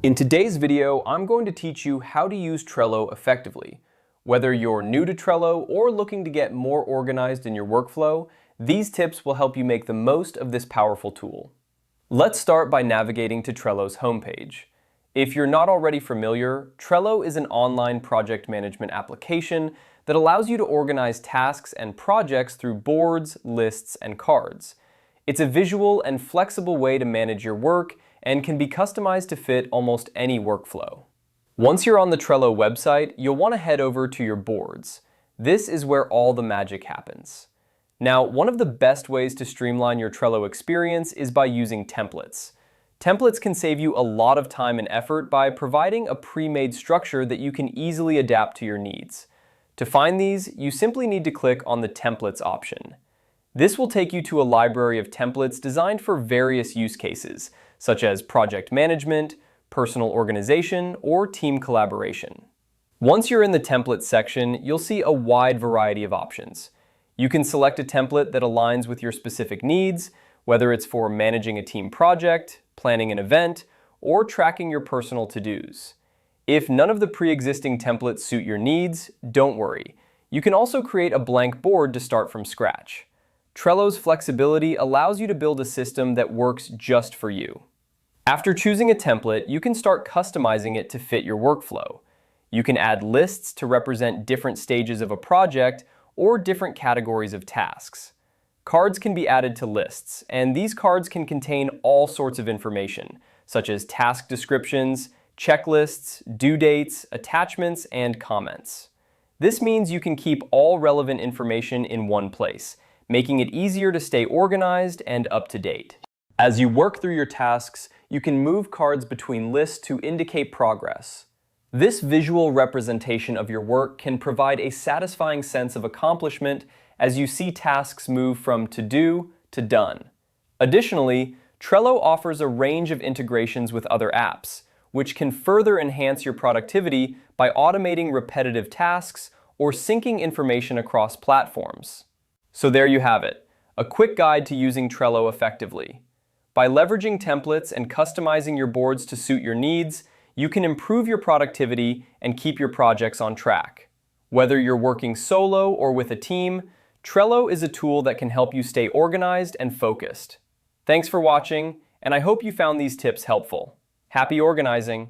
In today's video, I'm going to teach you how to use Trello effectively. Whether you're new to Trello or looking to get more organized in your workflow, these tips will help you make the most of this powerful tool. Let's start by navigating to Trello's homepage. If you're not already familiar, Trello is an online project management application that allows you to organize tasks and projects through boards, lists, and cards. It's a visual and flexible way to manage your work and can be customized to fit almost any workflow. Once you're on the Trello website, you'll want to head over to your boards. This is where all the magic happens. Now, one of the best ways to streamline your Trello experience is by using templates. Templates can save you a lot of time and effort by providing a pre-made structure that you can easily adapt to your needs. To find these, you simply need to click on the Templates option. This will take you to a library of templates designed for various use cases, such as project management, personal organization, or team collaboration. Once you're in the template section, you'll see a wide variety of options. You can select a template that aligns with your specific needs, whether it's for managing a team project, planning an event, or tracking your personal to-dos. If none of the pre-existing templates suit your needs, don't worry. You can also create a blank board to start from scratch. Trello's flexibility allows you to build a system that works just for you. After choosing a template, you can start customizing it to fit your workflow. You can add lists to represent different stages of a project or different categories of tasks. Cards can be added to lists, and these cards can contain all sorts of information, such as task descriptions, checklists, due dates, attachments, and comments. This means you can keep all relevant information in one place, making it easier to stay organized and up to date. As you work through your tasks, you can move cards between lists to indicate progress. This visual representation of your work can provide a satisfying sense of accomplishment as you see tasks move from to do to done. Additionally, Trello offers a range of integrations with other apps, which can further enhance your productivity by automating repetitive tasks or syncing information across platforms. So there you have it, a quick guide to using Trello effectively. By leveraging templates and customizing your boards to suit your needs, you can improve your productivity and keep your projects on track. Whether you're working solo or with a team, Trello is a tool that can help you stay organized and focused. Thanks for watching, and I hope you found these tips helpful. Happy organizing!